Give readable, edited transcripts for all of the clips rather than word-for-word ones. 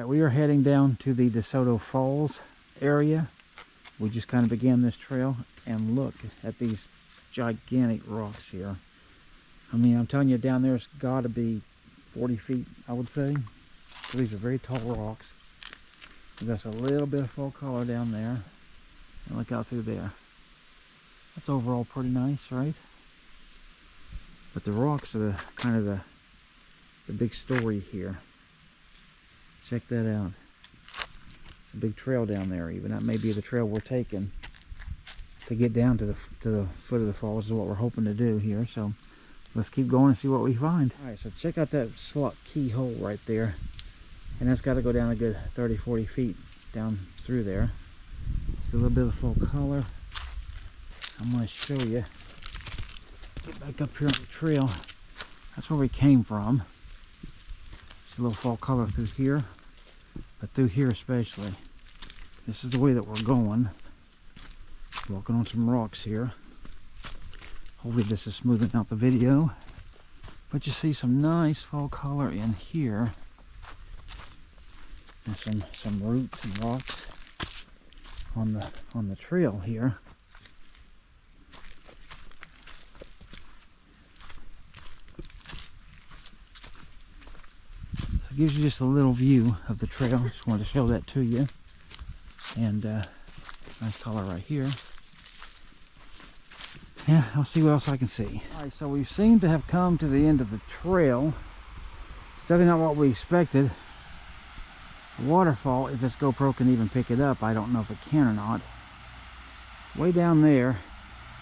Alright, we are heading down to the Desoto Falls area. We just kind of began this trail, and look at these gigantic rocks here. I mean, I'm telling you, down there's got to be 40 feet, I would say. So these are very tall rocks. There's a little bit of full color down there. And look out through there. That's overall pretty nice, right? But the rocks are the kind of the big story here. Check that out. It's a big trail down there even. That may be the trail we're taking to get down to the foot of the falls is what we're hoping to do here. So let's keep going and see what we find. Alright, so check out that slot keyhole right there. And that's got to go down a good 30-40 feet down through there. It's a little bit of full color. I'm going to show you. Get back up here on the trail. That's where we came from. It's a little fall color through here, but through here especially. This is the way that we're going. Walking on some rocks here. Hopefully this is smoothing out the video. But you see some nice fall color in here. And some roots and rocks on the trail here. It gives you just a little view of the trail. Just wanted to show that to you. And nice color right here. Yeah, I'll see what else I can see. Alright, so we seem to have come to the end of the trail. It's definitely not what we expected. The waterfall, if this GoPro can even pick it up, I don't know if it can or not. Way down there,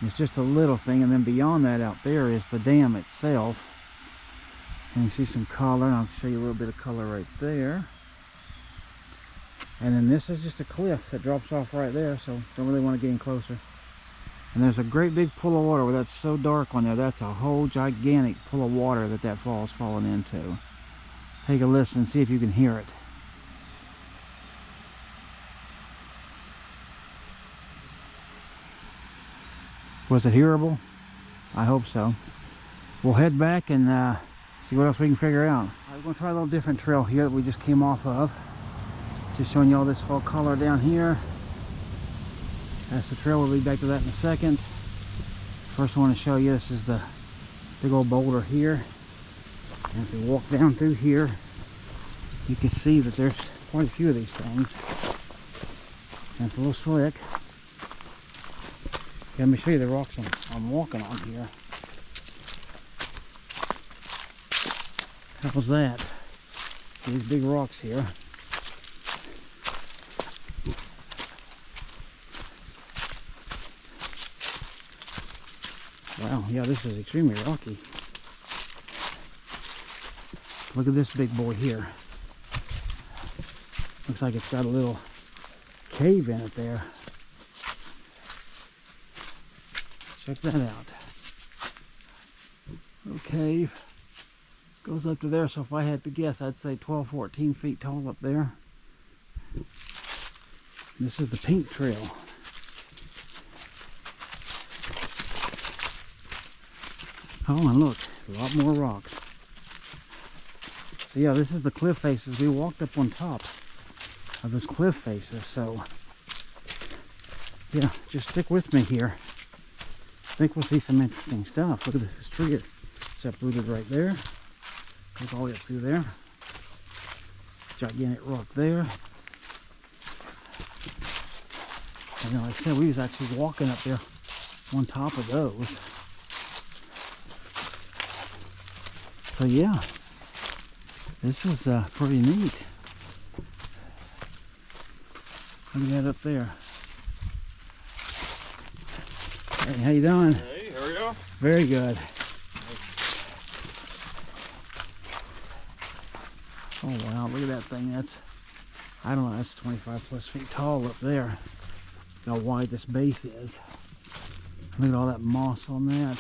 it's just a little thing, and then beyond that out there is the dam itself. And you see some color, and I'll show you a little bit of color right there. And then this is just a cliff that drops off right there, so don't really want to get any closer. And there's a great big pool of water where that's so dark on there. That's a whole gigantic pool of water that fall is falling into. Take a listen and see if you can hear it. Was it hearable? I hope so. We'll head back and see what else we can figure out. We're going to try a little different trail here that we just came off of. Just showing you all this fall color down here. That's the trail. We'll be back to that in a second. First I want to show you, this is the big old boulder here. And if we walk down through here, you can see that there's quite a few of these things. And it's a little slick. Let me show you the rocks I'm walking on here. How's that? These big rocks here. Wow, yeah, this is extremely rocky. Look at this big boy here. Looks like it's got a little cave in it there. Check that out. Little cave. Goes up to there, so if I had to guess, I'd say 12-14 feet tall up there. This is the Payne Trail. Oh, and look, a lot more rocks. So yeah, this is the cliff faces. We walked up on top of those cliff faces, so yeah, just stick with me here. I think we'll see some interesting stuff. Look at this tree. It's uprooted right there. Goes all the way up through there. Gigantic rock there. And like I said, we was actually walking up there on top of those. So yeah, this is pretty neat. Look at that up there. Hey, how you doing? Hey, how are you? Very good. Oh wow, look at that thing. That's, I don't know, that's 25+ feet tall up there. Look how wide this base is. Look at all that moss on that.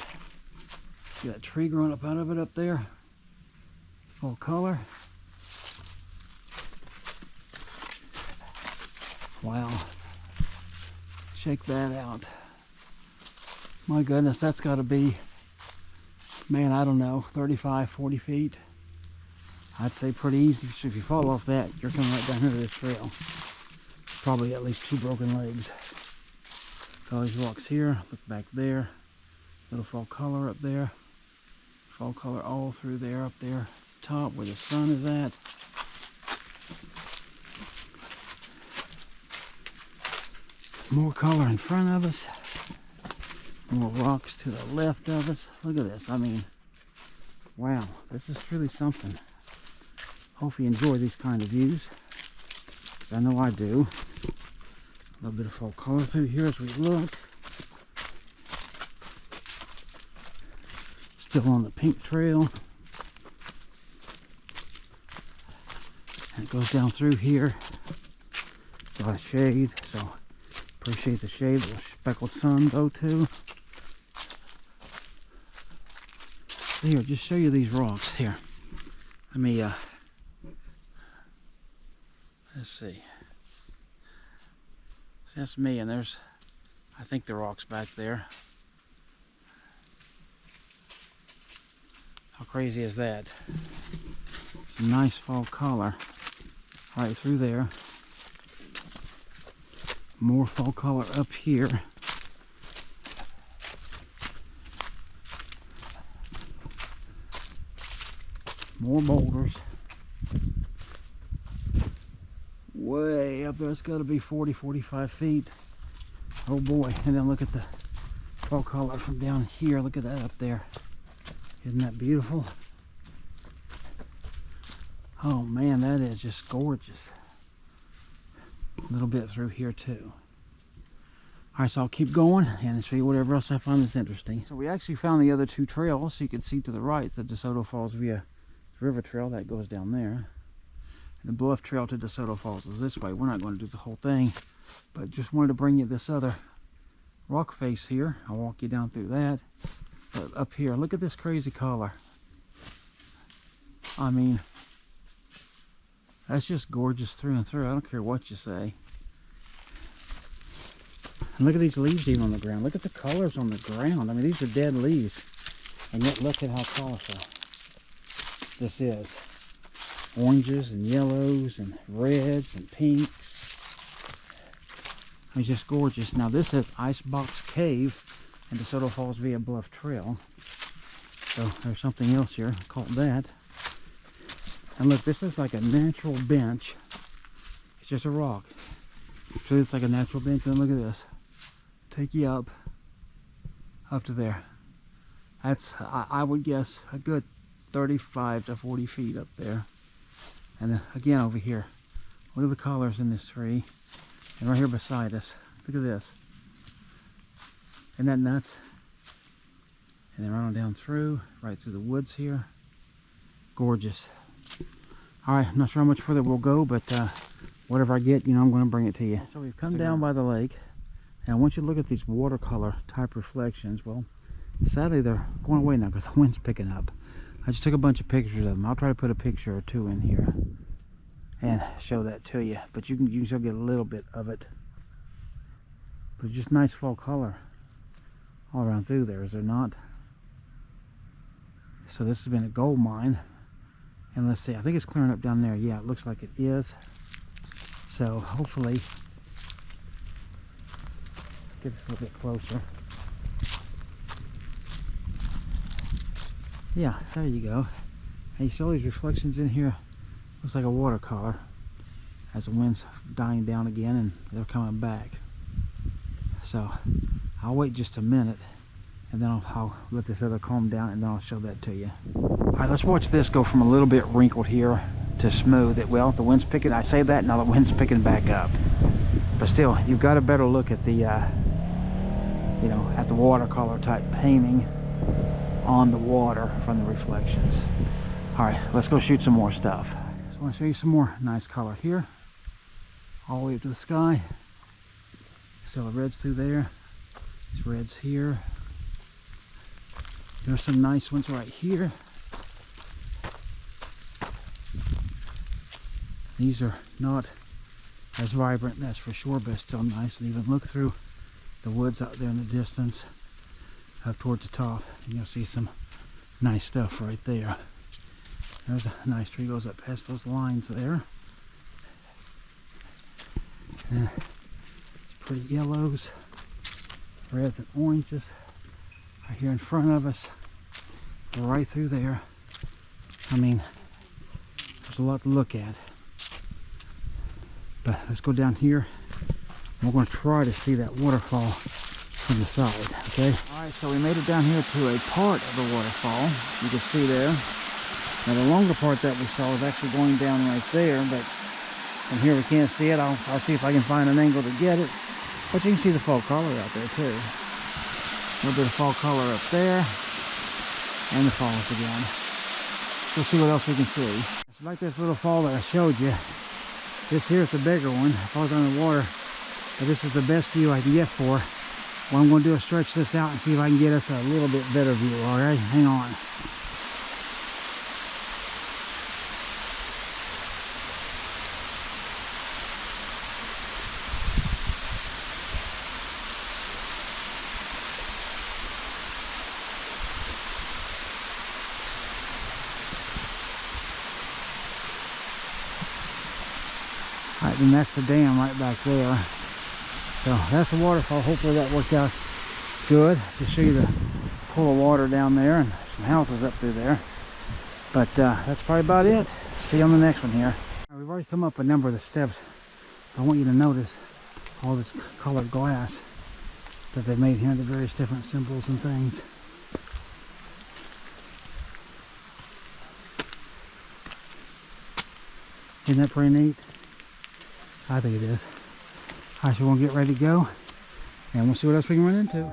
See that tree growing up out of it up there? It's full color. Wow. Check that out. My goodness, that's got to be, man, I don't know, 35, 40 feet. I'd say pretty easy. So if you fall off that, you're coming right down here to this trail. Probably at least 2 broken legs. All these rocks here, look back there. Little fall color up there. Fall color all through there, up there. It's the top where the sun is at. More color in front of us. More rocks to the left of us. Look at this. I mean, wow, this is truly something. Hope you enjoy these kind of views. I know I do. A little bit of fall color through here as we look. Still on the pink trail. And it goes down through here. A lot of shade, so appreciate the shade. A little speckled sun though too. So here, just show you these rocks here. Let me let's see. So that's me, and there's, I think, the rocks back there. How crazy is that? Some nice fall color right through there. More fall color up here. More boulders. Way up there, it's got to be 40-45 feet. Oh boy. And then look at the fall color from down here. Look at that up there. Isn't that beautiful? Oh man, that is just gorgeous. A little bit through here too. Alright, so I'll keep going and show you whatever else I find that's interesting. So we actually found the other 2 trails. So you can see to the right the DeSoto Falls via River Trail that goes down there. The bluff trail to DeSoto Falls is this way. We're not going to do the whole thing, but just wanted to bring you this other rock face here. I'll walk you down through that. But up here, look at this crazy color. I mean, that's just gorgeous through and through. I don't care what you say. And look at these leaves even on the ground. Look at the colors on the ground. I mean, these are dead leaves. And yet look at how colorful this is. Oranges and yellows and reds and pinks. It's just gorgeous. Now this is Icebox Cave and DeSoto Falls via Bluff Trail. So there's something else here called that. And look, this is like a natural bench. It's just a rock. So it's like a natural bench. And look at this. Take you up to there. That's, I would guess, a good 35 to 40 feet up there. And then again over here, look at the colors in this tree. And right here beside us, look at this. Isn't that nuts? And then right on down through, right through the woods here. Gorgeous. Alright, I'm not sure how much further we'll go, but whatever I get, you know, I'm going to bring it to you. So we've come down by the lake, and I want you to look at these watercolor type reflections. Well, sadly they're going away now because the wind's picking up. I just took a bunch of pictures of them. I'll try to put a picture or 2 in here and show that to you, but you can still get a little bit of it. But it's just nice fall color all around through there, is there not? So this has been a gold mine, and let's see, I think it's clearing up down there. Yeah, it looks like it is. So hopefully get this a little bit closer. Yeah, there you go. And you see all these reflections in here. Looks like a watercolor as the wind's dying down again and they're coming back. So I'll wait just a minute and then I'll let this other calm down and then I'll show that to you. Alright, let's watch this go from a little bit wrinkled here to smooth. Well, the wind's picking, I say that, now the wind's picking back up. But still, you've got a better look at the, you know, at the watercolor type painting on the water from the reflections. Alright, let's go shoot some more stuff. So I want to show you some more nice color here. All the way up to the sky. Still the reds through there. These reds here. There's some nice ones right here. These are not as vibrant, that's for sure, but still nice. And even look through the woods out there in the distance up towards the top and you'll see some nice stuff right there. There's a nice tree, goes up past those lines there. And it's pretty yellows, reds and oranges right here in front of us. Right through there. I mean, there's a lot to look at. But let's go down here. We're going to try to see that waterfall from the side, okay? Alright, so we made it down here to a part of the waterfall. You can see there. Now the longer part that we saw is actually going down right there, but from here we can't see it. I'll see if I can find an angle to get it. But you can see the fall color out there too. A little bit of fall color up there. And the falls again. We'll see what else we can see. It's like this little fall that I showed you. This here's the bigger one. It falls underwater. But this is the best view I can get for. What I'm going to do is stretch this out and see if I can get us a little bit better view. Alright, hang on. Alright, then that's the dam right back there. So that's the waterfall. Hopefully that worked out good to show you the pool of water down there and some houses up through there. But that's probably about it. See you on the next one here. We've already come up a number of the steps. I want you to notice all this colored glass that they've made here, the various different symbols and things. Isn't that pretty neat? I think it is. Alright, so we'll get ready to go and we'll see what else we can run into.